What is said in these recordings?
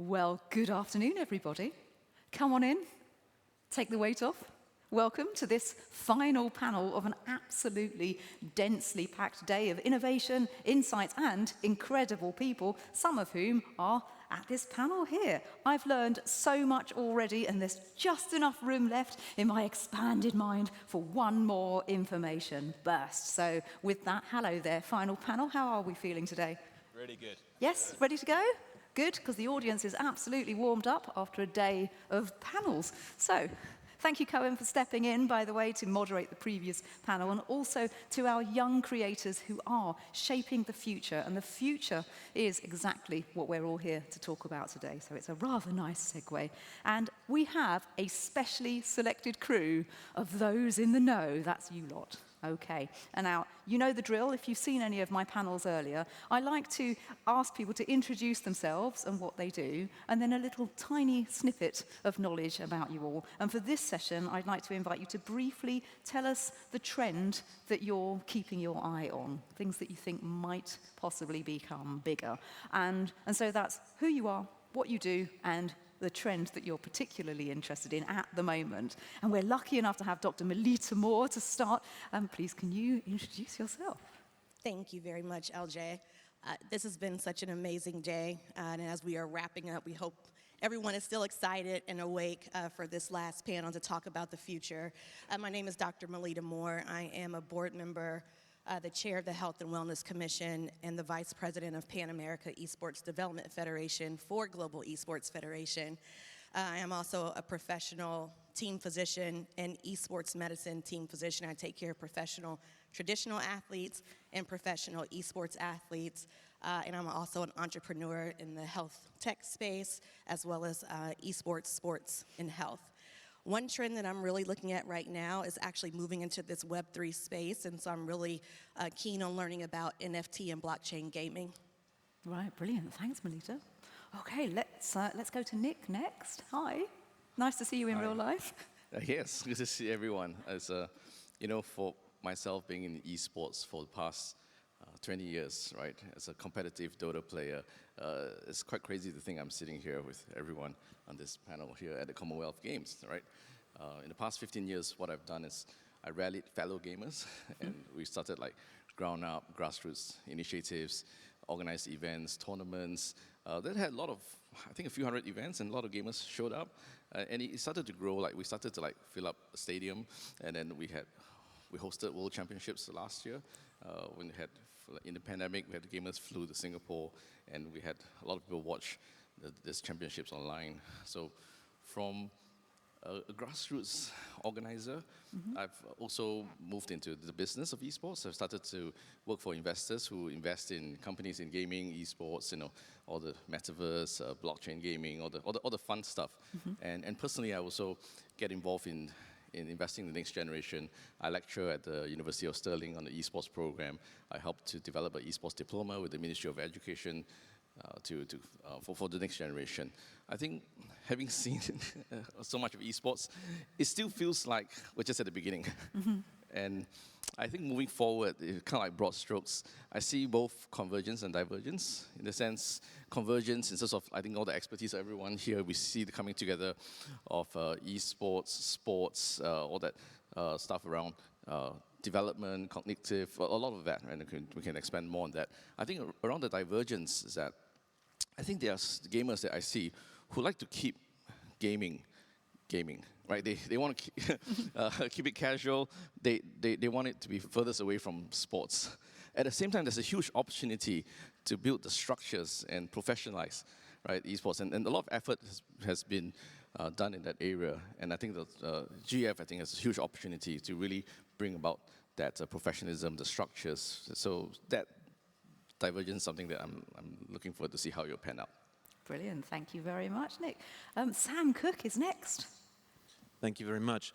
Well, good afternoon, everybody. Come on in, take the weight off. Welcome to this final panel of an absolutely densely packed day of innovation, insights, and incredible people, some of whom are at this panel here. I've learned so much already, and there's just enough room left in my expanded mind for one more information burst. So with that, hello there, final panel. How are we feeling today? Really good. Yes, ready to go? Good, because the audience is absolutely warmed up after a day of panels. So, thank you, Cohen, for stepping in, by the way, to moderate the previous panel, and also to our young creators who are shaping the future. And the future is exactly what we're all here to talk about today. So it's a rather nice segue. And we have a specially selected crew of those in the know. That's you lot. Okay, and now, you know the drill. If you've seen any of my panels earlier, I like to ask people to introduce themselves and what they do, and then a little tiny snippet of knowledge about you all. And for this session, I'd like to invite you to briefly tell us the trend that you're keeping your eye on, things that you think might possibly become bigger. And so that's who you are, what you do, and the trend that you're particularly interested in at the moment. And we're lucky enough to have Dr. Melita Moore to start. Please, can you introduce yourself? Thank you very much, LJ. This has been such an amazing day, and as we are wrapping up, we hope everyone is still excited and awake for this last panel to talk about the future. My name is Dr. Melita Moore. I am a board member, the chair of the Health and Wellness Commission, and the vice president of Pan America Esports Development Federation for Global Esports Federation. I am also a professional team physician and esports medicine team physician. I take care of professional traditional athletes and professional esports athletes. And I'm also an entrepreneur in the health tech space, as well as esports, sports, and health. One trend that I'm really looking at right now is actually moving into this Web3 space, and so I'm really keen on learning about NFT and blockchain gaming. Right, brilliant. Thanks, Melita. Okay, let's go to Nick next. Hi. Nice to see you in real life. Yes, good to see everyone. As for myself being in esports for the past 20 years, right, as a competitive Dota player, it's quite crazy to think I'm sitting here with everyone on this panel here at the Commonwealth Games, right? In the past 15 years, what I've done is I rallied fellow gamers, and we started like ground up, grassroots initiatives, organized events, tournaments. That had a lot of, I think a few hundred events, and a lot of gamers showed up. And it started to grow, like we started to like fill up a stadium, and then we hosted World Championships last year. When we had, in the pandemic, we had the gamers flew to Singapore, and we had a lot of people watch these championships online. So from a grassroots organizer, I've also moved into the business of esports. I've started to work for investors who invest in companies in gaming, esports, all the metaverse, blockchain gaming, all the fun stuff. And personally, I also get involved in investing in the next generation. I lecture at the University of Stirling on the esports program. I helped to develop an esports diploma with the Ministry of Education for the next generation. I think having seen so much of esports, it still feels like we're just at the beginning. And I think moving forward, kind of like broad strokes, I see both convergence and divergence. In the sense, convergence in terms of, I think, all the expertise of everyone here, we see the coming together of esports, sports, all that stuff around development, cognitive, a lot of that, and we can expand more on that. I think around the divergence is that I think there are gamers that I see who like to keep gaming, right? They want to keep it casual. They want it to be furthest away from sports. At the same time, there's a huge opportunity to build the structures and professionalize, right, esports. And a lot of effort has been done in that area. And I think that GF, I think, has a huge opportunity to really bring about that professionalism, the structures. So that divergence is something that I'm looking forward to see how you'll pan out. Brilliant. Thank you very much, Nick. Sam Cooke is next. Thank you very much.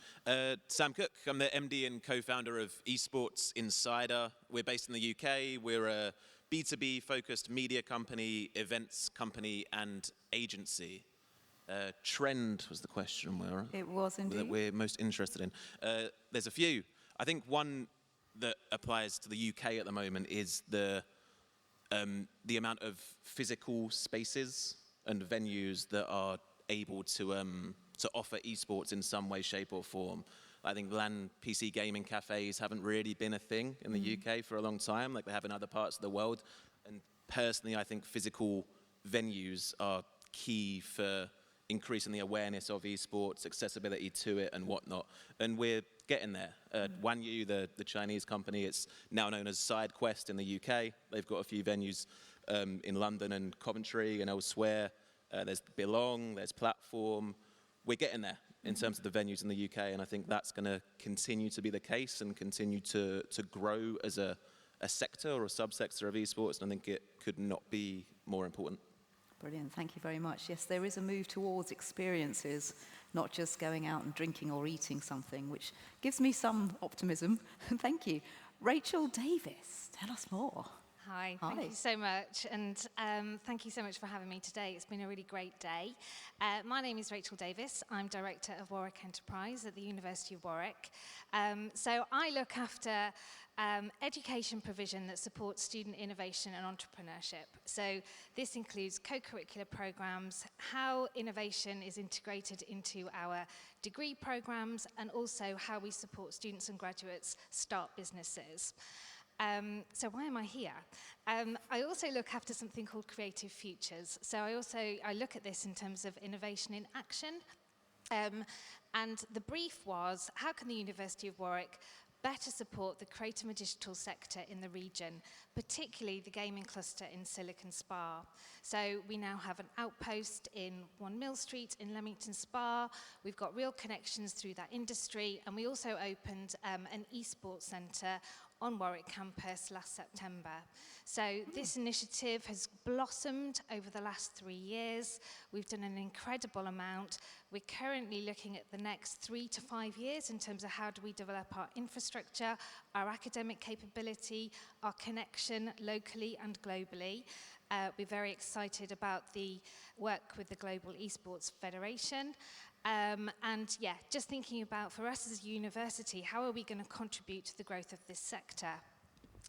Sam Cooke, I'm the MD and co-founder of Esports Insider. We're based in the UK. We're a B2B focused media company, events company, and agency. Trend was the question, Mara. It was indeed. That we're most interested in. There's a few. I think one that applies to the UK at the moment is the amount of physical spaces and venues that are able to offer esports in some way, shape, or form. I think LAN PC gaming cafes haven't really been a thing in the UK for a long time, like they have in other parts of the world. And personally, I think physical venues are key for increasing the awareness of esports, accessibility to it, and whatnot. And we're getting there. Wanyu, the Chinese company, it's now known as SideQuest in the UK. They've got a few venues in London and Coventry and elsewhere. There's Belong, there's Platform. We're getting there in terms of the venues in the UK, and I think that's going to continue to be the case and continue to grow as a sector or a subsector of esports, and I think it could not be more important. Brilliant, thank you very much. Yes, there is a move towards experiences, not just going out and drinking or eating something, which gives me some optimism. Thank you. Rachel Davis, tell us more. Hi, thank you so much, and thank you so much for having me today. It's been a really great day. My name is Rachel Davis. I'm Director of Warwick Enterprise at the University of Warwick. So I look after education provision that supports student innovation and entrepreneurship. So this includes co-curricular programs, how innovation is integrated into our degree programs, and also how we support students and graduates start businesses. So why am I here? I also look after something called Creative Futures. So I look at this in terms of innovation in action. And the brief was, how can the University of Warwick better support the creative and digital sector in the region, particularly the gaming cluster in Silicon Spa. So we now have an outpost in 1 Mill Street in Leamington Spa. We've got real connections through that industry, and we also opened an esports centre on Warwick campus last September. So this initiative has blossomed over the last 3 years. We've done an incredible amount. We're currently looking at the next 3 to 5 years in terms of how do we develop our infrastructure, our academic capability, our connection locally and globally. We're very excited about the work with the Global Esports Federation. And yeah, just thinking about, for us as a university, how are we going to contribute to the growth of this sector?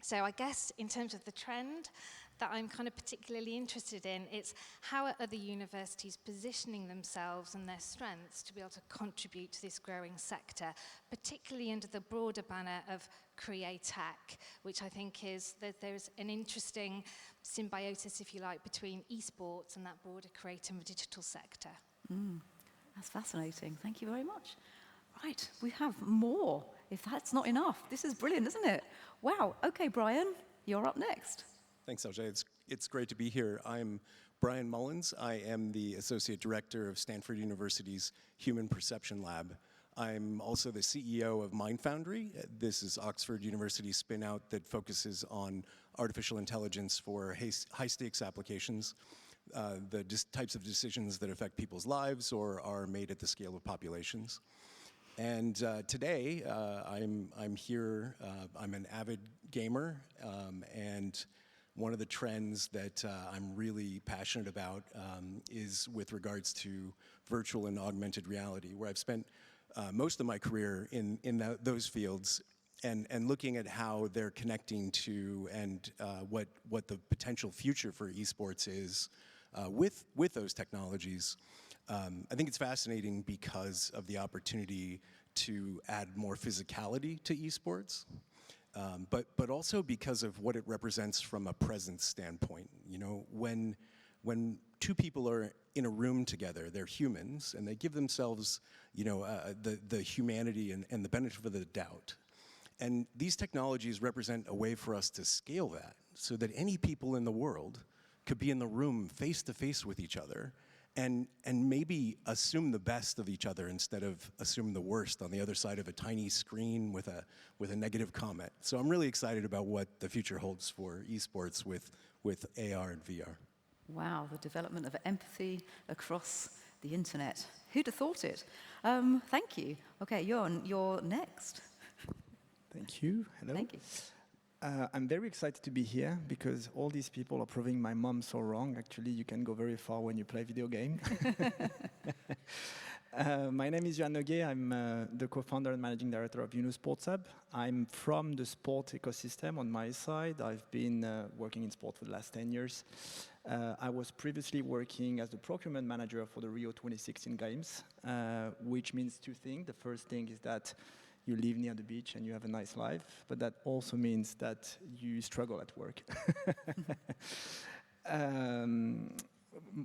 So I guess in terms of the trend that I'm kind of particularly interested in, it's how are other universities positioning themselves and their strengths to be able to contribute to this growing sector, particularly under the broader banner of Create-Tech, which I think is that there's an interesting symbiosis, if you like, between esports and that broader creative and digital sector. That's fascinating. Thank you very much. Right, we have more, if that's not enough. This is brilliant, isn't it? Wow. Okay, Brian, you're up next. Thanks, LJ. It's great to be here. I'm Brian Mullins. I am the Associate Director of Stanford University's Human Perception Lab. I'm also the CEO of Mind Foundry. This is Oxford University's spin-out that focuses on artificial intelligence for high-stakes applications. The types of decisions that affect people's lives or are made at the scale of populations. And today, I'm here, I'm an avid gamer, and one of the trends that I'm really passionate about is with regards to virtual and augmented reality, where I've spent most of my career in those fields, and looking at how they're connecting to and what the potential future for esports is with those technologies. I think it's fascinating because of the opportunity to add more physicality to esports, but also because of what it represents from a presence standpoint. You know, when two people are in a room together, they're humans, and they give themselves, you know, the humanity and the benefit of the doubt. And these technologies represent a way for us to scale that, so that any people in the world could be in the room face to face with each other and maybe assume the best of each other instead of assume the worst on the other side of a tiny screen with a negative comment. So I'm really excited about what the future holds for esports with AR and VR. Wow, the development of empathy across the internet. Who'd have thought it? Thank you. Okay, Yoan, you're next. Thank you. Hello. Thank you. I'm very excited to be here because all these people are proving my mom so wrong. Actually, you can go very far when you play video game. My name is Yoan Noguier. I'm the co-founder and managing director of Yunus Sports Hub. I'm from the sport ecosystem on my side. I've been working in sport for the last 10 years. I was previously working as the procurement manager for the Rio 2016 Games, which means two things. The first thing is that you live near the beach and you have a nice life, but that also means that you struggle at work.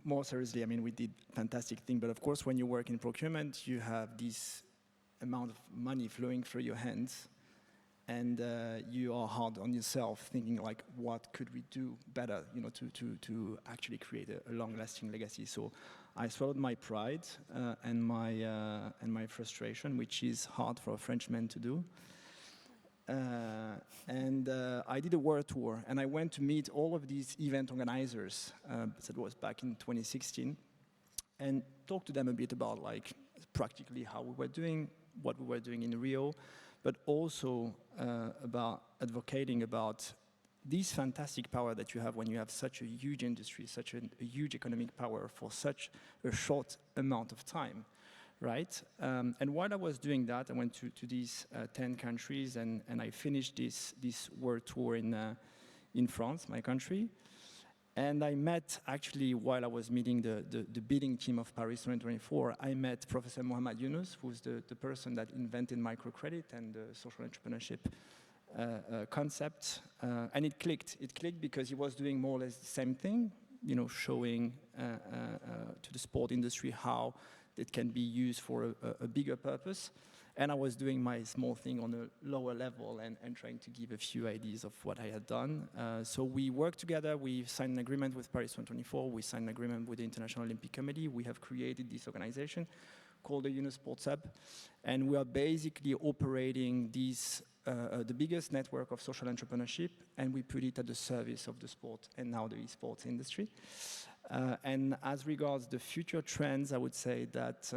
More seriously, I mean, we did fantastic things, but of course, when you work in procurement, you have this amount of money flowing through your hands, and you are hard on yourself, thinking like, what could we do better, you know, to actually create a long-lasting legacy. So I swallowed my pride and my frustration, which is hard for a Frenchman to do. I did a world tour, and I went to meet all of these event organizers. That was back in 2016, and talk to them a bit about like practically how we were doing, what we were doing in Rio, but also about advocating about this fantastic power that you have when you have such a huge industry, such a huge economic power for such a short amount of time, right? And while I was doing that, I went to these 10 countries, and I finished this world tour in France, my country. And I met, actually, while I was meeting the bidding team of Paris 2024, I met Professor Mohamed Yunus, who's the person that invented microcredit and the social entrepreneurship concept. And it clicked. It clicked because he was doing more or less the same thing, you know, showing to the sport industry how it can be used for a bigger purpose. And I was doing my small thing on a lower level and trying to give a few ideas of what I had done. So we worked together. We signed an agreement with Paris 2024. We signed an agreement with the International Olympic Committee. We have created this organization called the Yunus Sports Hub. And we are basically operating these, the biggest network of social entrepreneurship, and we put it at the service of the sport and now the esports industry. And as regards the future trends, I would say that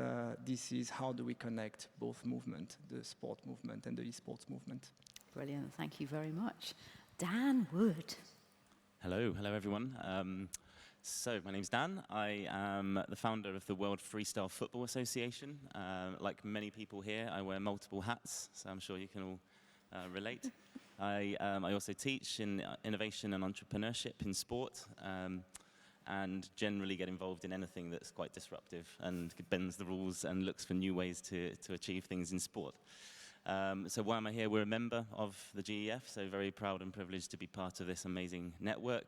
this is how do we connect both movement, the sport movement and the esports movement. Brilliant, thank you very much. Dan Wood. Hello everyone. So my name's Dan. I am the founder of the World Freestyle Football Association. Like many people here, I wear multiple hats, so I'm sure you can all relate. I also teach in innovation and entrepreneurship in sport. And generally get involved in anything that's quite disruptive and bends the rules and looks for new ways to achieve things in sport. So why am I here? We're a member of the GEF, so very proud and privileged to be part of this amazing network.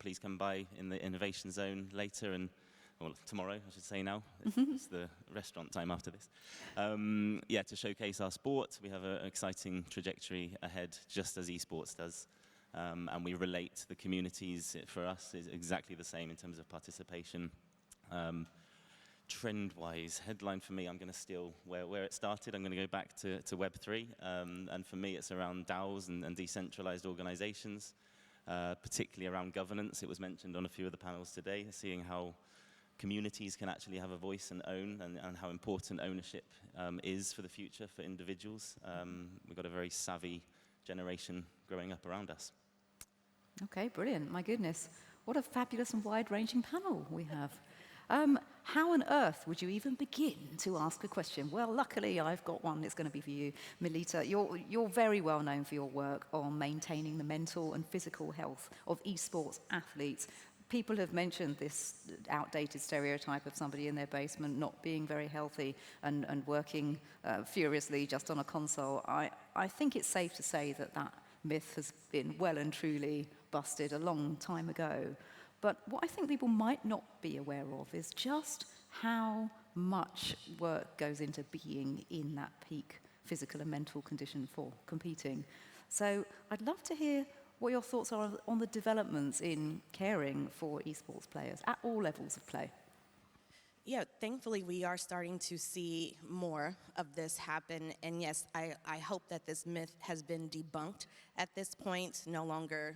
Please come by in the innovation zone later, well, tomorrow, I should say now. It's the restaurant time after this. Yeah, to showcase our sport. We have an exciting trajectory ahead, just as esports does. And we relate the communities. For us, is exactly the same in terms of participation. Trend-wise, headline for me, I'm going to steal where it started. I'm going to go back to Web3. And for me, it's around DAOs and decentralized organizations, particularly around governance. It was mentioned on a few of the panels today, seeing how communities can actually have a voice and own, and how important ownership is for the future for individuals. We've got a very savvy generation growing up around us. Okay, brilliant. My goodness. What a fabulous and wide-ranging panel we have. How on earth would you even begin to ask a question? Well, luckily, I've got one. It's going to be for you, Melita. You're very well known for your work on maintaining the mental and physical health of esports athletes. People have mentioned this outdated stereotype of somebody in their basement not being very healthy and working furiously just on a console. I think it's safe to say that myth has been well and truly busted a long time ago. But what I think people might not be aware of is just how much work goes into being in that peak physical and mental condition for competing. So I'd love to hear what your thoughts are on the developments in caring for esports players at all levels of play. Yeah, thankfully we are starting to see more of this happen. And yes, I hope that this myth has been debunked at this point. No longer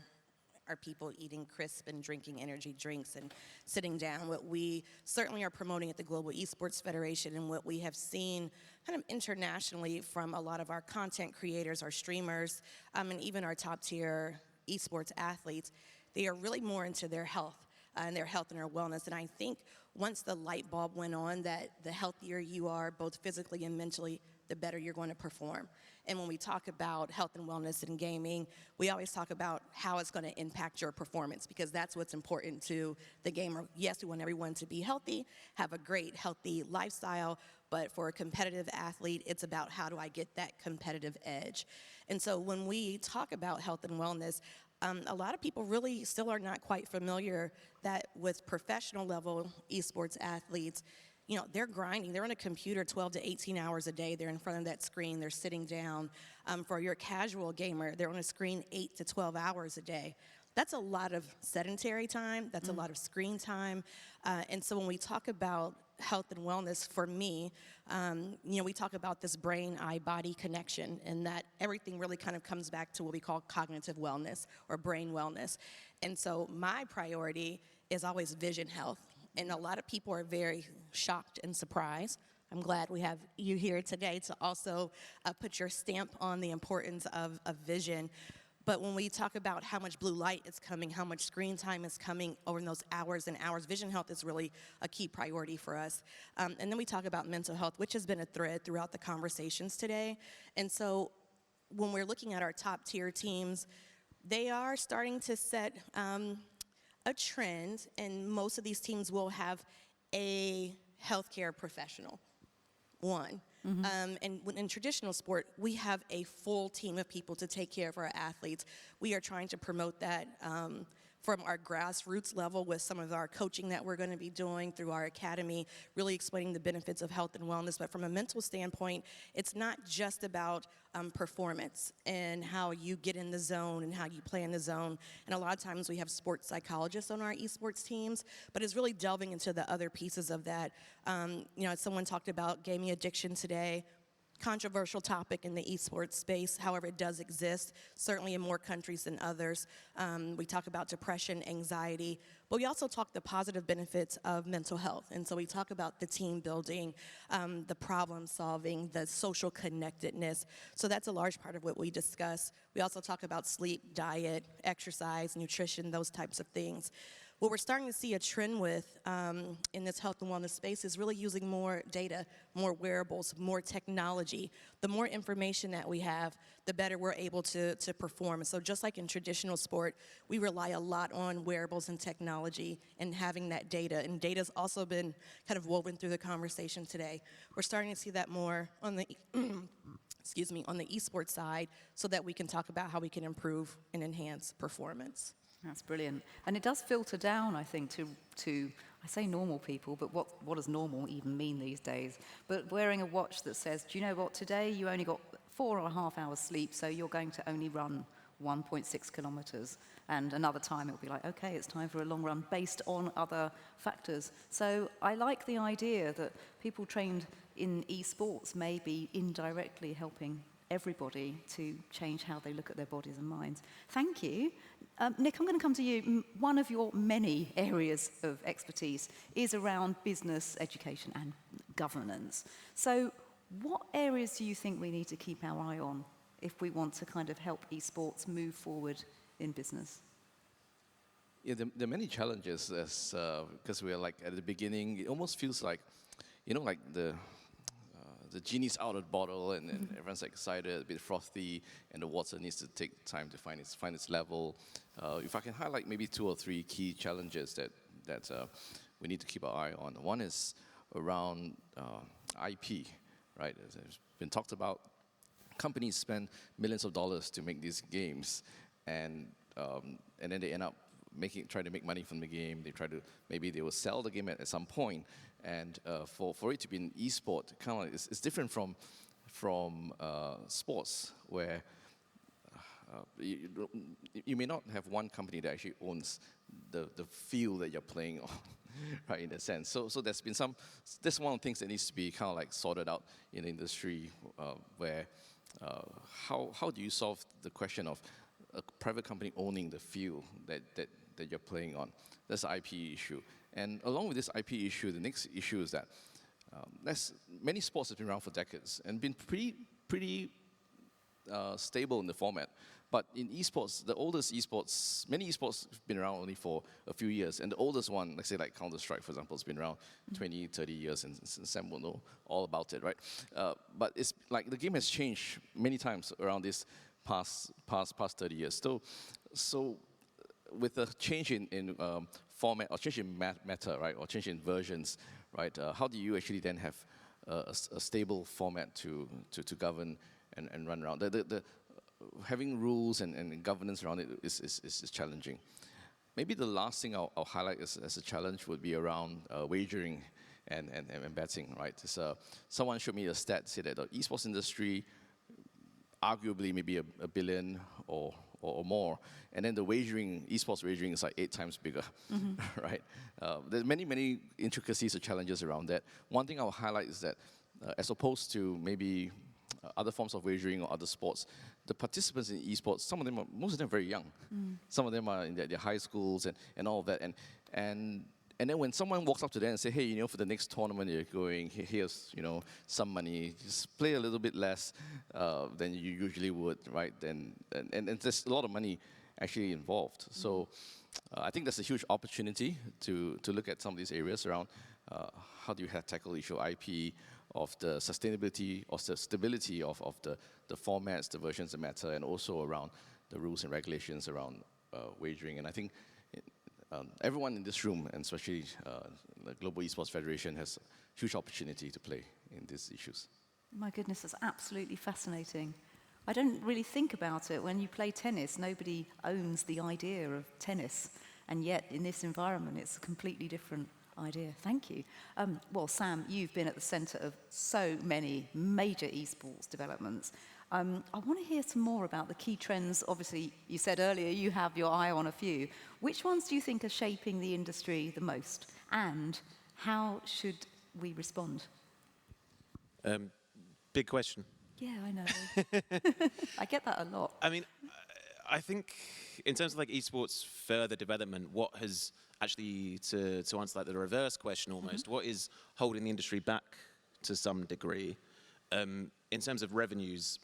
are people eating crisp and drinking energy drinks and sitting down. What we certainly are promoting at the Global Esports Federation, and what we have seen kind of internationally from a lot of our content creators, our streamers, and even our top tier esports athletes, they are really more into their health and their wellness. And I think once the light bulb went on that the healthier you are, both physically and mentally, the better you're going to perform. And when we talk about health and wellness in gaming, we always talk about how it's going to impact your performance, because that's what's important to the gamer. Yes, we want everyone to be healthy, have a great, healthy lifestyle, but for a competitive athlete, it's about how do I get that competitive edge. And so when we talk about health and wellness, a lot of people really still are not quite familiar that with professional level esports athletes, you know, they're grinding. They're on a computer 12 to 18 hours a day. They're in front of that screen. They're sitting down. For your casual gamer, they're on a screen 8 to 12 hours a day. That's a lot of sedentary time. That's a lot of screen time. And so when we talk about health and wellness, for me, you know, we talk about this brain-eye-body connection, and that everything really kind of comes back to what we call cognitive wellness or brain wellness. And so my priority is always vision health. And a lot of people are very shocked and surprised. I'm glad we have you here today to also put your stamp on the importance of vision. But when we talk about how much blue light is coming, how much screen time is coming over those hours and hours, vision health is really a key priority for us. And then we talk about mental health, which has been a thread throughout the conversations today. And so when we're looking at our top tier teams, they are starting to set a trend, and most of these teams will have a healthcare professional, one. And in traditional sport, we have a full team of people to take care of our athletes. We are trying to promote that from our grassroots level with some of our coaching that we're going to be doing through our academy, really explaining the benefits of health and wellness. But from a mental standpoint, it's not just about performance and how you get in the zone and how you play in the zone. And a lot of times we have sports psychologists on our esports teams, but it's really delving into the other pieces of that. You know, someone talked about gaming addiction today. Controversial topic in the esports space. However, it does exist, certainly in more countries than others. We talk about depression, anxiety, but we also talk the positive benefits of mental health. And so we talk about the team building, the problem solving, the social connectedness. So that's a large part of what we discuss. We also talk about sleep, diet, exercise, nutrition, those types of things. What we're starting to see a trend with in this health and wellness space is really using more data, more wearables, more technology. The more information that we have, the better we're able to perform. So just like in traditional sport, we rely a lot on wearables and technology and having that data. And data's also been kind of woven through the conversation today. We're starting to see that more on the excuse me, on the esports side, so that we can talk about how we can improve and enhance performance. That's brilliant. And it does filter down, I think, to I say normal people, but what does normal even mean these days? But wearing a watch that says, do you know what, today you only got 4.5 hours sleep, so you're going to only run 1.6 kilometers. And another time it'll be like, okay, it's time for a long run based on other factors. So I like the idea that people trained in esports may be indirectly helping everybody to change how they look at their bodies and minds. Thank you. Nick, I'm going to come to you. One of your many areas of expertise is around business, education, and governance. So what areas do you think we need to keep our eye on if we want to kind of help esports move forward in business? Yeah, there are many challenges because we're like at the beginning. It almost feels like, you know, like the genie's out of the bottle, and everyone's excited, a bit frothy, and the water needs to take time to find its level. If I can highlight maybe 2 or 3 key challenges that we need to keep our eye on. One is around IP, right? As it's been talked about, companies spend millions of dollars to make these games, and then they end up trying to make money from the game. Maybe they will sell the game at some point. And for it to be an e-sport, kind of like it's different from sports, where you may not have one company that actually owns the field that you're playing on, right? In a sense. So that's one of the things that needs to be kind of like sorted out in the industry, where how do you solve the question of a private company owning the field that you're playing on. That's the IP issue. And along with this IP issue, the next issue is that many sports have been around for decades and been pretty stable in the format. But in esports, the oldest esports, many esports have been around only for a few years. And the oldest one, let's say like Counter-Strike, for example, has been around 20, 30 years, and Sam will know all about it, right? But it's like the game has changed many times around this past 30 years. So with the change in format, or change in meta, right, or change in versions, right, how do you actually then have a stable format to govern and run around? Having rules and governance around it is challenging. Maybe the last thing I'll highlight as a challenge would be around wagering and betting, right? Someone showed me a stat, said that the esports industry, arguably maybe a billion or more, and then the esports wagering is like 8 times bigger, right? There's many intricacies or challenges around that. One thing I'll highlight is that as opposed to maybe other forms of wagering or other sports, the participants in esports, most of them are very young. Some of them are in their high schools and all of that. And then when someone walks up to them and say, hey, for the next tournament you're going, here's, some money, just play a little bit less than you usually would, right? And there's a lot of money actually involved. So I think that's a huge opportunity to look at some of these areas around how do you tackle the issue of IP, of the sustainability or the stability of the formats, the versions that matter, and also around the rules and regulations around wagering. And I think everyone in this room, and especially the Global Esports Federation, has a huge opportunity to play in these issues. My goodness, that's absolutely fascinating. I don't really think about it. When you play tennis, nobody owns the idea of tennis. And yet, in this environment, it's a completely different idea. Thank you. Well, Sam, you've been at the centre of so many major esports developments. I want to hear some more about the key trends. Obviously, you said earlier you have your eye on a few. Which ones do you think are shaping the industry the most? And how should we respond? Big question. Yeah, I know. I get that a lot. I mean, I think in terms of like esports further development, what has actually, to answer like the reverse question almost, what is holding the industry back to some degree? In terms of revenues,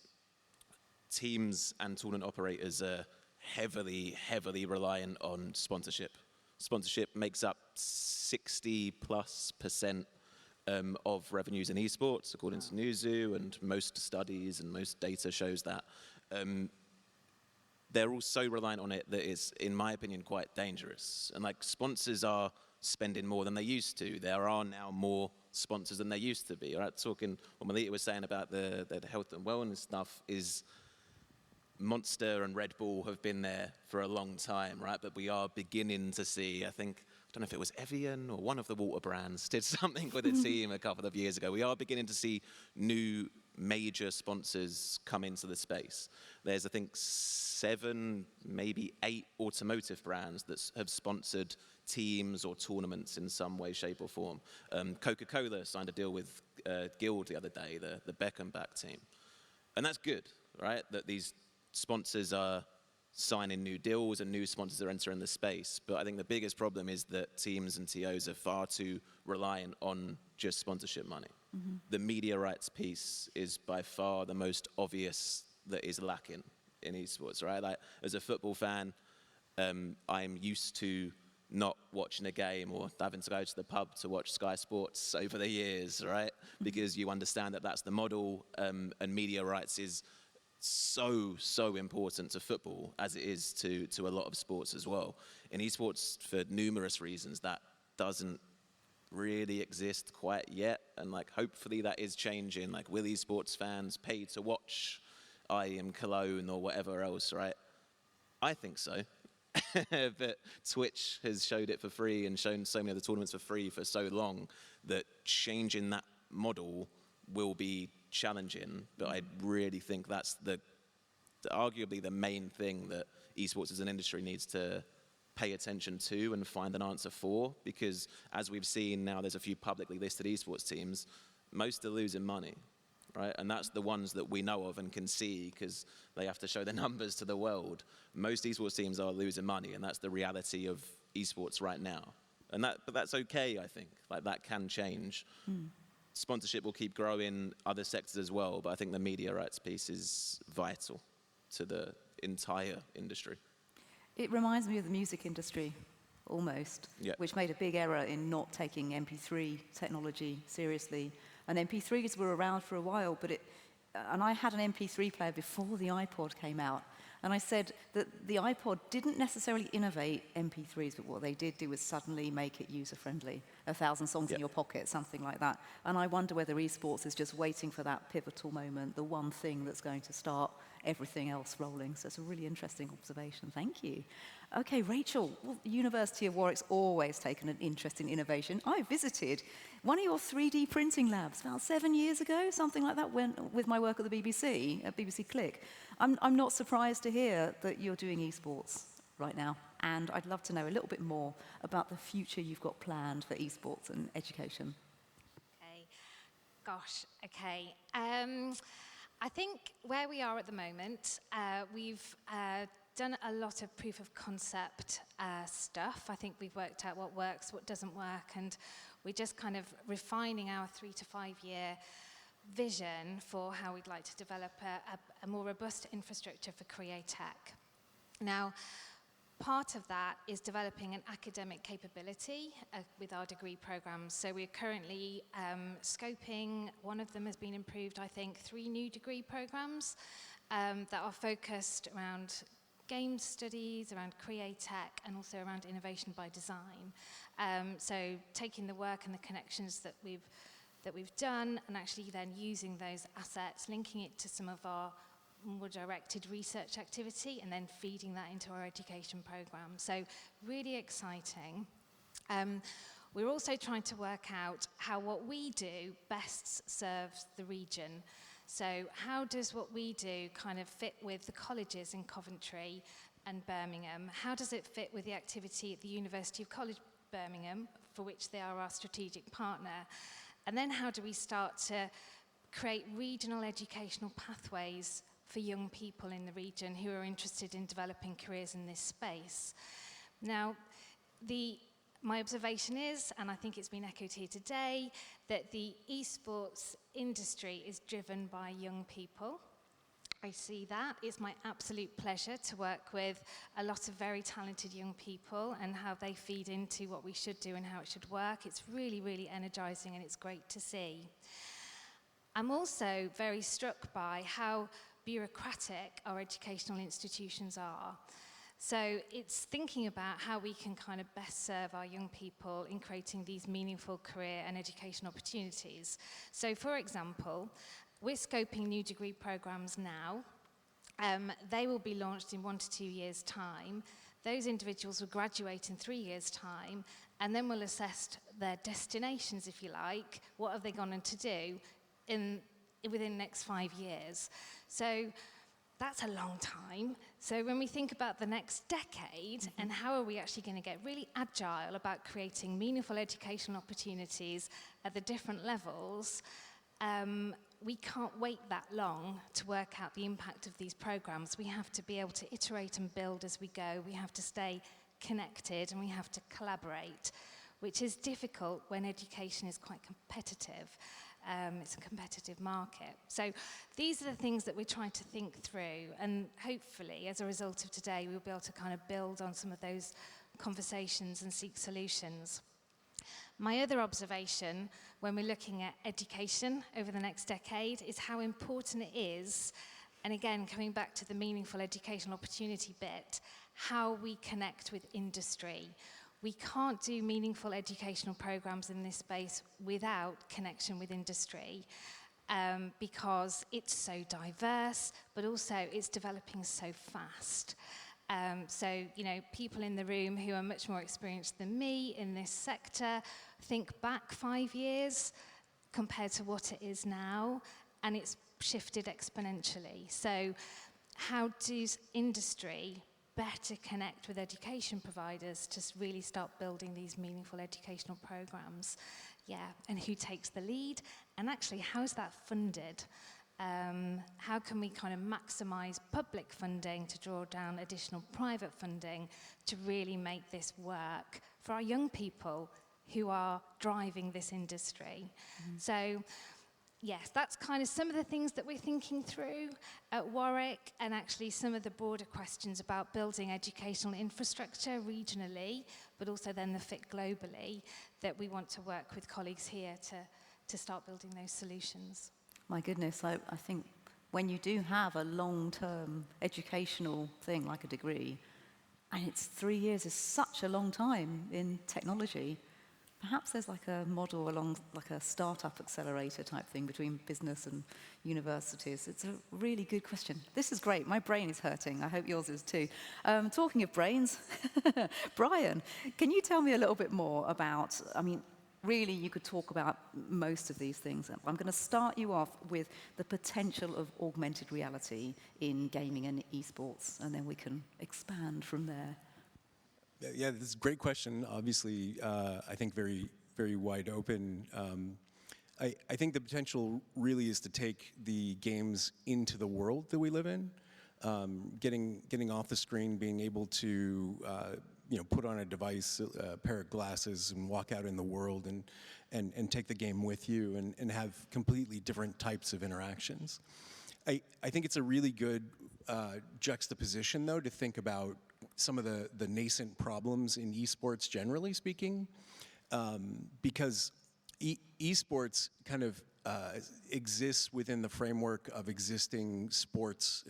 teams and tournament operators are heavily reliant on sponsorship. Sponsorship makes up 60+% of revenues in esports, according to Newzoo, and most studies and most data shows that. They're all so reliant on it that it's, in my opinion, quite dangerous. And like sponsors are spending more than they used to. There are now more sponsors than there used to be. Right? Talking what Melita was saying about the health and wellness stuff is Monster and Red Bull have been there for a long time, right? But we are beginning to see, I don't know if it was Evian or one of the water brands did something with a team a couple of years ago. We are beginning to see new major sponsors come into the space. There's, I think, 7, maybe 8 automotive brands that have sponsored teams or tournaments in some way, shape, or form. Coca-Cola signed a deal with Guild the other day, the Beckham-backed team. And that's good, right? That these sponsors are signing new deals and new sponsors are entering the space. But I think the biggest problem is that teams and TOs are far too reliant on just sponsorship money. The media rights piece is by far the most obvious that is lacking in esports, right? Like, as a football fan, I'm used to not watching a game or having to go to the pub to watch Sky Sports over the years, right? Because you understand that that's the model, and media rights is so important to football as it is to a lot of sports as well. In esports, for numerous reasons, that doesn't really exist quite yet, and like hopefully that is changing. Like, will esports fans pay to watch I Am Cologne or whatever else, right? I think so. But Twitch has showed it for free and shown so many other tournaments for free for so long that changing that model will be challenging. But I really think that's arguably the main thing that esports as an industry needs to pay attention to and find an answer for, because as we've seen now, there's a few publicly listed esports teams, most are losing money, right? And that's the ones that we know of and can see because they have to show their numbers to the world. Most esports teams are losing money, and that's the reality of esports right now. But that's okay, I think. Like, that can change. Sponsorship will keep growing, other sectors as well, but I think the media rights piece is vital to the entire industry. It reminds me of the music industry, almost, which made a big error in not taking MP3 technology seriously. And MP3s were around for a while, and I had an MP3 player before the iPod came out. And I said that the iPod didn't necessarily innovate MP3s, but what they did do was suddenly make it user-friendly. 1,000 songs in your pocket, something like that. And I wonder whether esports is just waiting for that pivotal moment, the one thing that's going to start everything else rolling. So it's a really interesting observation. Thank you. Okay, Rachel, well, the University of Warwick's always taken an interest in innovation. I visited one of your 3D printing labs about 7 years ago, something like that, with my work at the BBC, at BBC Click. I'm not surprised to hear that you're doing esports right now, and I'd love to know a little bit more about the future you've got planned for esports and education. Okay. Gosh, okay. I think where we are at the moment, we've done a lot of proof of concept stuff. I think we've worked out what works, what doesn't work, and we're just kind of refining our 3 to 5 year vision for how we'd like to develop a more robust infrastructure for career tech. Now, part of that is developing an academic capability with our degree programs. So we're currently scoping, one of them has been improved, I think, 3 new degree programs that are focused around game studies, around career tech, and also around innovation by design. So taking the work and the connections that we've done and actually then using those assets, linking it to some of our more directed research activity and then feeding that into our education program. So really exciting. We're also trying to work out how what we do best serves the region. So how does what we do kind of fit with the colleges in Coventry and Birmingham? How does it fit with the activity at the University of College Birmingham, for which they are our strategic partner? And then how do we start to create regional educational pathways for young people in the region who are interested in developing careers in this space? Now, my observation is, and I think it's been echoed here today, that the esports industry is driven by young people. I see that. It's my absolute pleasure to work with a lot of very talented young people and how they feed into what we should do and how it should work. It's really, really energizing and it's great to see. I'm also very struck by how bureaucratic our educational institutions are. So it's thinking about how we can kind of best serve our young people in creating these meaningful career and education opportunities. So for example, we're scoping new degree programs now. They will be launched in 1 to 2 years' time. Those individuals will graduate in 3 years' time, and then we'll assess their destinations, if you like. What have they gone on to do within the next 5 years? So that's a long time. So when we think about the next decade and how are we actually going to get really agile about creating meaningful educational opportunities at the different levels, we can't wait that long to work out the impact of these programs. We have to be able to iterate and build as we go. We have to stay connected and we have to collaborate, which is difficult when education is quite competitive. It's a competitive market. So these are the things that we're trying to think through, and hopefully as a result of today we'll be able to kind of build on some of those conversations and seek solutions. My other observation when we're looking at education over the next decade is how important it is, and again coming back to the meaningful educational opportunity bit, how we connect with industry. We can't do meaningful educational programs in this space without connection with industry because it's so diverse, but also it's developing so fast. So, you know, people in the room who are much more experienced than me in this sector, think back 5 years compared to what it is now, and it's shifted exponentially. So how does industry better connect with education providers to really start building these meaningful educational programs? Yeah, and who takes the lead? And actually, how is that funded? How can we kind of maximize public funding to draw down additional private funding to really make this work for our young people who are driving this industry? So, yes, that's kind of some of the things that we're thinking through at Warwick, and actually some of the broader questions about building educational infrastructure regionally, but also then the fit globally, that we want to work with colleagues here to start building those solutions. My goodness, I think when you do have a long-term educational thing like a degree, and it's 3 years is such a long time in technology, perhaps there's like a model along like a startup accelerator type thing between business and universities. It's a really good question. This is great. My brain is hurting. I hope yours is too. Talking of brains, Brian, can you tell me a little bit more about, I mean, really, you could talk about most of these things. I'm going to start you off with the potential of augmented reality in gaming and esports, and then we can expand from there. Yeah, this is a great question. Obviously, I think very, very wide open. I think the potential really is to take the games into the world that we live in, getting off the screen, being able to put on a device, a pair of glasses, and walk out in the world and take the game with you and have completely different types of interactions. I think it's a really good juxtaposition, though, to think about some of the nascent problems in esports, generally speaking, because esports kind of exists within the framework of existing sports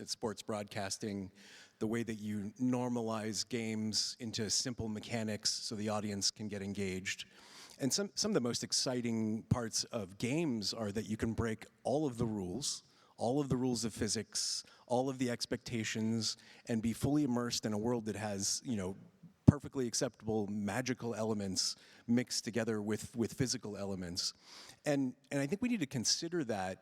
broadcasting, the way that you normalize games into simple mechanics so the audience can get engaged. And some of the most exciting parts of games are that you can break all of the rules of physics, all of the expectations, and be fully immersed in a world that has, perfectly acceptable magical elements mixed together with physical elements. And I think we need to consider that,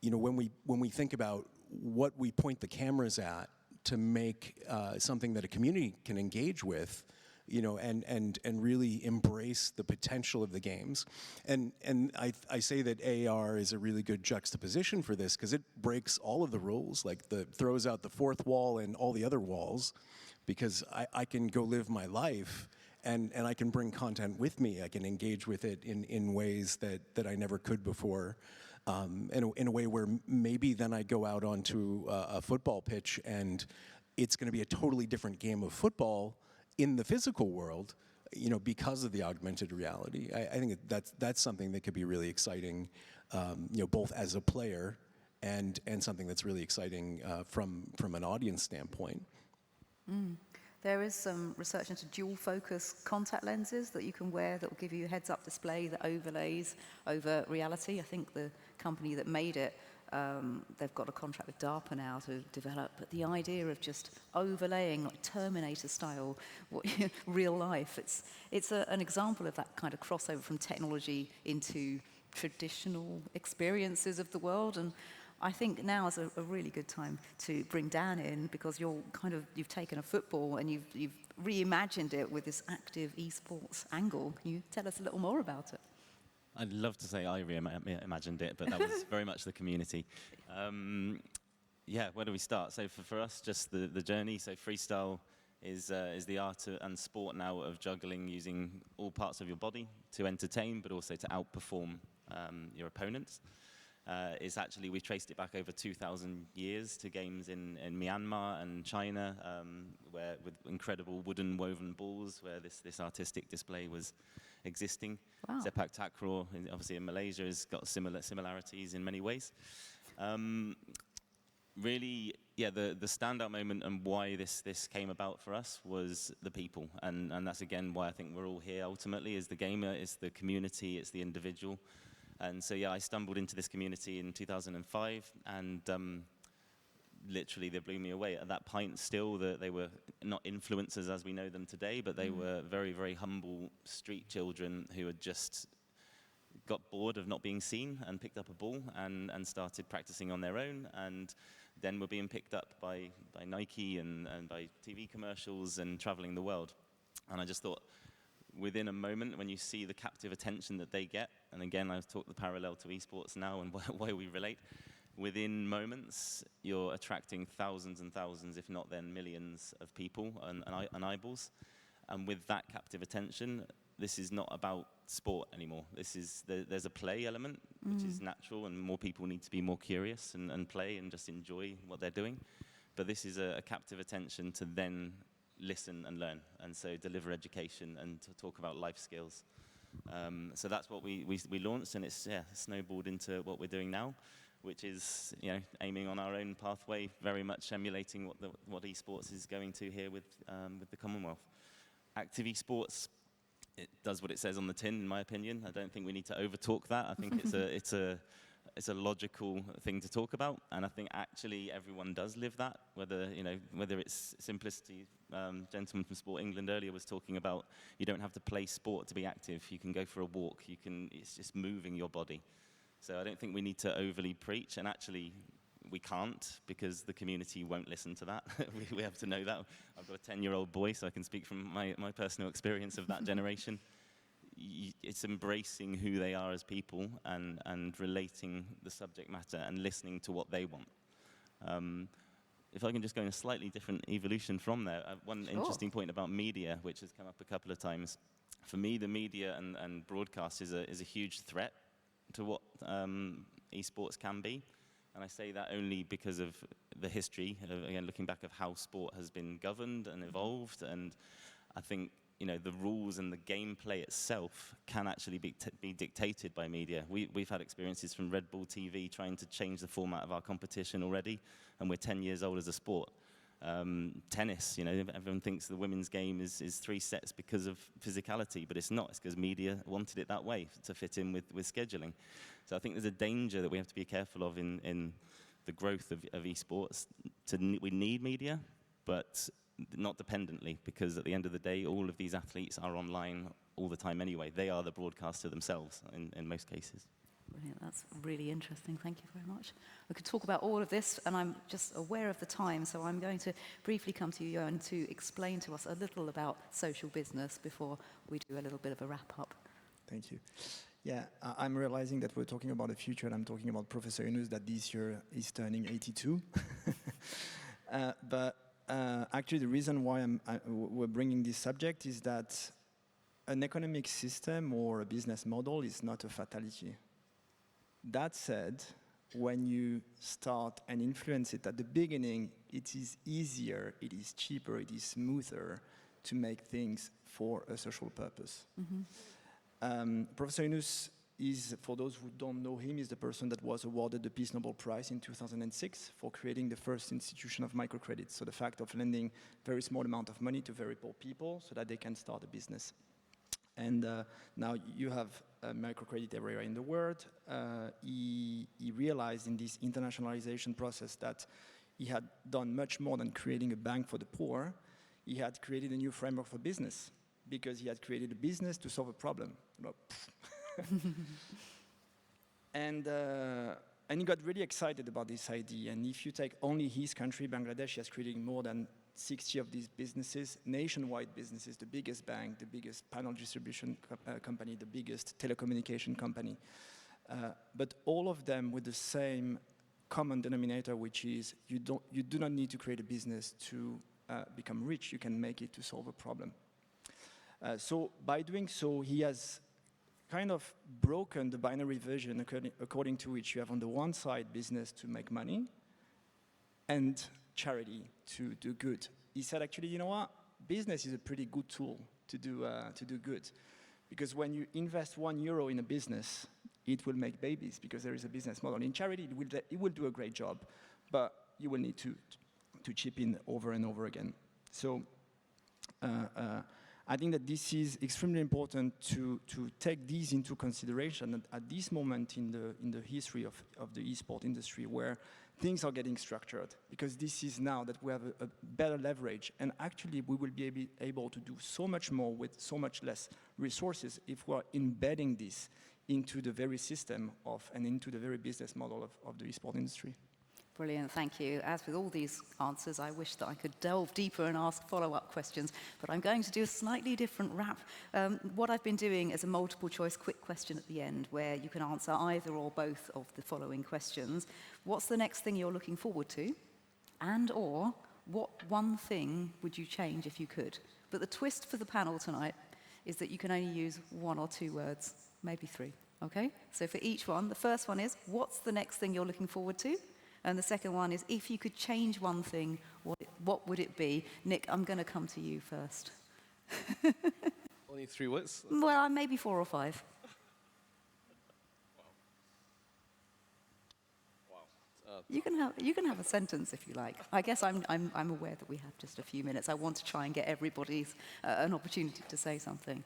when we think about what we point the cameras at to make something that a community can engage with, and really embrace the potential of the games. And I say that AR is a really good juxtaposition for this because it breaks all of the rules, like throws out the fourth wall and all the other walls, because I can go live my life and I can bring content with me. I can engage with it in ways that I never could before. In a way where maybe then I go out onto a football pitch and it's going to be a totally different game of football in the physical world, because of the augmented reality. I think that's something that could be really exciting, both as a player and something that's really exciting from an audience standpoint. There is some research into dual focus contact lenses that you can wear that will give you a heads-up display that overlays over reality. I think the company that made it, they've got a contract with DARPA now to develop, but the idea of just overlaying, like Terminator style, real life, it's an example of that kind of crossover from technology into traditional experiences of the world. And I think now is a really good time to bring Dan in, because you've taken a football and you've reimagined it with this active esports angle. Can you tell us a little more about it? I'd love to say I reimagined it, but that was very much the community. Where do we start? So for us, just the journey. So freestyle is the art and sport now of juggling using all parts of your body to entertain, but also to outperform your opponents. We traced it back over 2,000 years to games in Myanmar and China, where with incredible wooden woven balls, where this artistic display was existing. Wow. Sepak takraw, obviously in Malaysia, has got similarities in many ways. Really, the standout moment and why this came about for us was the people, and that's again why I think we're all here ultimately, is the gamer, it's the community, it's the individual. And so, I stumbled into this community in 2005, and literally they blew me away. At that point, still, they were not influencers as we know them today, but they were very, very humble street children who had just got bored of not being seen and picked up a ball and started practicing on their own, and then were being picked up by Nike and by TV commercials and traveling the world. And I just thought, within a moment, when you see the captive attention that they get, and again, I've talked the parallel to esports now and why we relate, within moments, you're attracting thousands and thousands, if not then millions of people and eyeballs. And with that captive attention, this is not about sport anymore. There's a play element, which is natural, and more people need to be more curious and play and just enjoy what they're doing. But this is a captive attention to then listen and learn, and so deliver education and to talk about life skills. So that's what we launched, and it's snowballed into what we're doing now, which is aiming on our own pathway, very much emulating what esports is going to here with the Commonwealth. Active esports, it does what it says on the tin, in my opinion. I don't think we need to over-talk that. I think it's a logical thing to talk about, and I think actually everyone does live that. Whether it's simplicity. Gentleman from Sport England earlier was talking about you don't have to play sport to be active. You can go for a walk. It's just moving your body. So I don't think we need to overly preach, and actually we can't, because the community won't listen to that. we have to know that. I've got a 10-year-old boy, so I can speak from my personal experience of that generation. It's embracing who they are as people and relating the subject matter and listening to what they want. If I can just go in a slightly different evolution from there, one interesting point about media, which has come up a couple of times. For me, the media and broadcast is a huge threat to what esports can be. And I say that only because of the history, again, looking back of how sport has been governed and evolved. And I think, the rules and the gameplay itself can actually be dictated by media. We've had experiences from Red Bull TV trying to change the format of our competition already, and we're 10 years old as a sport. Tennis, everyone thinks the women's game is 3 sets because of physicality, but it's not. It's because media wanted it that way to fit in with scheduling. So I think there's a danger that we have to be careful of in the growth of esports. We need media, but not dependently, because at the end of the day, all of these athletes are online all the time anyway. They are the broadcaster themselves in most cases. Brilliant, that's really interesting. Thank you very much. We could talk about all of this, and I'm just aware of the time, so I'm going to briefly come to you, Yoan, to explain to us a little about social business before we do a little bit of a wrap-up. Thank you. Yeah, I'm realizing that we're talking about the future, and I'm talking about Professor Yunus that this year is turning 82. But actually, the reason why we're bringing this subject is that an economic system or a business model is not a fatality. That said, when you start and influence it at the beginning, it is easier, it is cheaper, it is smoother to make things for a social purpose. Professor Yunus is, for those who don't know him, is the person that was awarded the Peace Nobel Prize in 2006 for creating the first institution of microcredit. So the fact of lending very small amount of money to very poor people so that they can start a business. And now you have microcredit everywhere in the world. He realized in this internationalization process that he had done much more than creating a bank for the poor. He had created a new framework for business because he had created a business to solve a problem. And he got really excited about this idea. And if you take only his country, Bangladesh, he has created more than 60 of these businesses, nationwide businesses, the biggest bank, the biggest panel distribution company, the biggest telecommunication company. But all of them with the same common denominator, which is you do not need to create a business to become rich. You can make it to solve a problem. So by doing so, he has kind of broken the binary vision according to which you have on the one side business to make money and charity to do good. He said, actually, you know what? Business is a pretty good tool to do good. Because when you invest €1 in a business, it will make babies because there is a business model. In charity, it will do a great job, but you will need to chip in over and over again. So I think that this is extremely important to take these into consideration at this moment in the history of the esport industry, where things are getting structured, because this is now that we have a better leverage, and actually we will be able to do so much more with so much less resources if we are embedding this into the very system and into the very business model of the esport industry. Brilliant, thank you. As with all these answers, I wish that I could delve deeper and ask follow-up questions, but I'm going to do a slightly different wrap. What I've been doing is a multiple choice quick question at the end where you can answer either or both of the following questions. What's the next thing you're looking forward to? And or what one thing would you change if you could? But the twist for the panel tonight is that you can only use 1 or 2 words, maybe 3, okay? So for each one, the first one is, what's the next thing you're looking forward to? And the second one is, if you could change one thing, what would it be? Nick, I'm going to come to you first. Only 3 words? Well, maybe 4 or 5. You can have a sentence if you like. I guess I'm aware that we have just a few minutes. I want to try and get everybody's an opportunity to say something.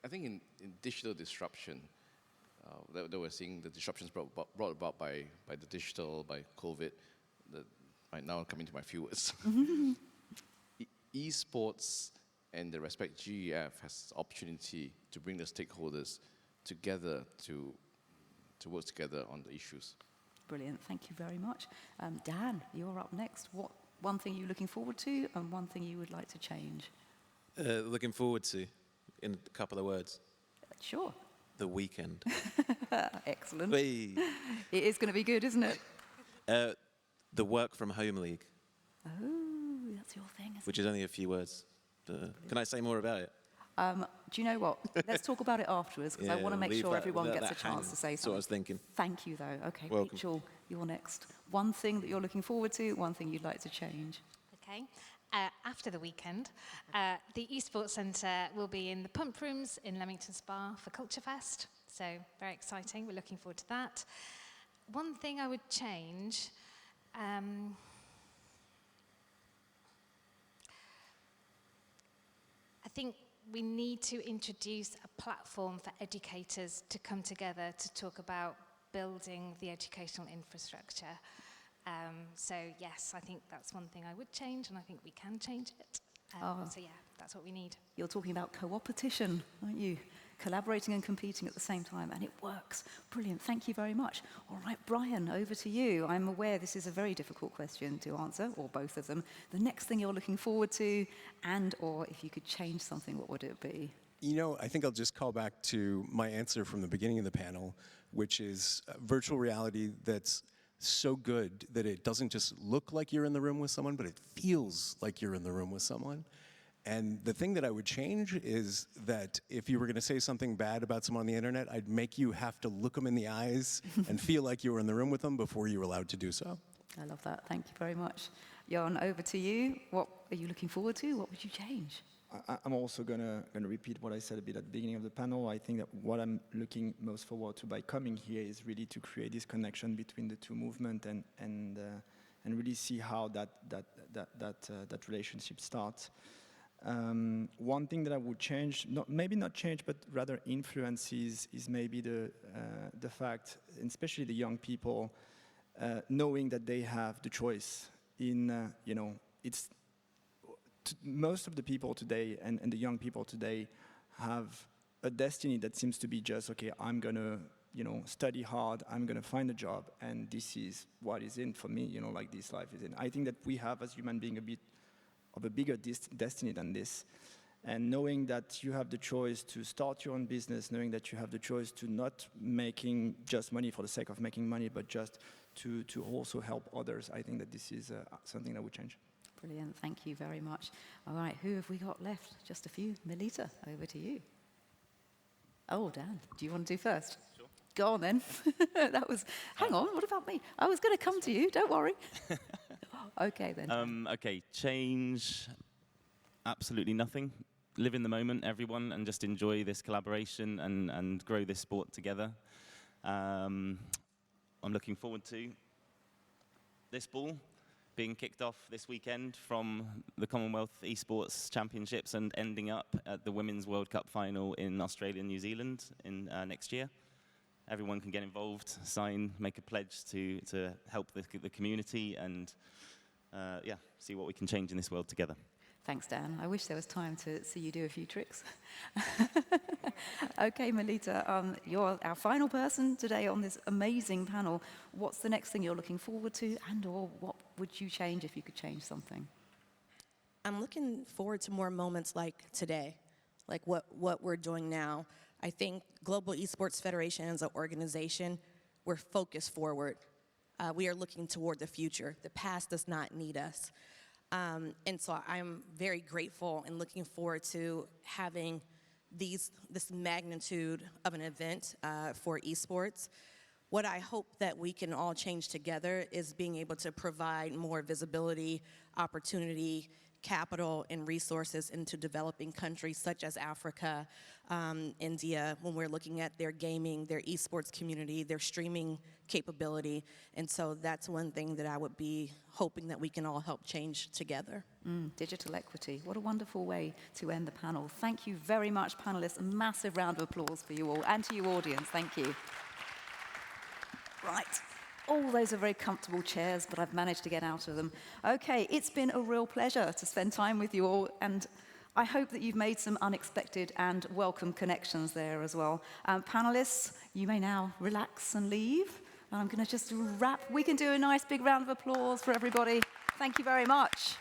I think in digital disruption, that we're seeing the disruptions brought about by the digital, by COVID, right now I'm coming to my few words. Esports and the respect GEF has the opportunity to bring the stakeholders together to work together on the issues. Brilliant, thank you very much. Dan, you're up next. What one thing you're looking forward to and one thing you would like to change? Looking forward to, in a couple of words. Sure. The weekend. Excellent. Hey. It is going to be good, isn't it? The work from home league. Oh, that's your thing, isn't Which is only a few words. Can I say more about it? Do you know what? Let's talk about it afterwards, because I want to make sure everyone gets a chance to say something. That's what I was thinking. Thank you, though. Okay, Welcome. Rachel, you're next. One thing that you're looking forward to, one thing you'd like to change. Okay. After the weekend, the Esports Centre will be in the Pump Rooms in Leamington Spa for Culture Fest. So very exciting. We're looking forward to that. One thing I would change, I think we need to introduce a platform for educators to come together to talk about building the educational infrastructure. So yes, I think that's one thing I would change, and I think we can change it. So yeah, that's what we need. You're talking about co-opetition, aren't you? Collaborating and competing at the same time, and it works. Brilliant, thank you very much. All right, Brian, over to you. I'm aware this is a very difficult question to answer, or both of them. The next thing you're looking forward to, and or if you could change something, what would it be? You know, I think I'll just call back to my answer from the beginning of the panel, which is virtual reality that's so good that it doesn't just look like you're in the room with someone, but it feels like you're in the room with someone. And the thing that I would change is that if you were going to say something bad about someone on the internet, I'd make you have to look them in the eyes and feel like you were in the room with them before you were allowed to do so. I love that. Thank you very much. Yoan, over to you. What are you looking forward to? What would you change? I'm also gonna repeat what I said a bit at the beginning of the panel. I think that what I'm looking most forward to by coming here is really to create this connection between the two movements and really see how that relationship starts. One thing that I would change, maybe not change, but rather influence is maybe the fact, and especially the young people, knowing that they have the choice in, it's most of the people today and the young people today have a destiny that seems to be just, okay, I'm gonna, study hard, I'm gonna find a job, and this is what is in for me, like this life is in. I think that we have, as human beings, a bit of a bigger destiny than this. And knowing that you have the choice to start your own business, knowing that you have the choice to not making just money for the sake of making money, but just to also help others, I think that this is something that would change. Brilliant, thank you very much. All right, who have we got left? Just a few. Melita, over to you. Oh, Dan, do you want to do first? Sure. Go on then. Hang on, what about me? I was going to come to you, don't worry. Okay then. Okay, change absolutely nothing. Live in the moment, everyone, and just enjoy this collaboration and grow this sport together. I'm looking forward to this ball being kicked off this weekend from the Commonwealth Esports Championships and ending up at the Women's World Cup final in Australia and New Zealand in next year. Everyone can get involved, sign, make a pledge to help the community and see what we can change in this world together. Thanks, Dan. I wish there was time to see you do a few tricks. Okay, Melita, you're our final person today on this amazing panel. What's the next thing you're looking forward to, and/or what would you change if you could change something? I'm looking forward to more moments like today, like what we're doing now. I think Global Esports Federation as an organization, we're focused forward. We are looking toward the future. The past does not need us. And so I'm very grateful and looking forward to having this magnitude of an event for esports. What I hope that we can all change together is being able to provide more visibility, opportunity, capital, and resources into developing countries such as Africa, India, when we're looking at their gaming, their esports community, their streaming capability. And so that's one thing that I would be hoping that we can all help change together. Digital equity. What a wonderful way to end the panel. Thank you very much, panelists. A massive round of applause for you all, and to you, audience. Thank you. Right. All those are very comfortable chairs, but I've managed to get out of them. Okay, it's been a real pleasure to spend time with you all, and I hope that you've made some unexpected and welcome connections there as well. Panelists, you may now relax and leave. I'm going to just wrap. We can do a nice big round of applause for everybody. Thank you very much.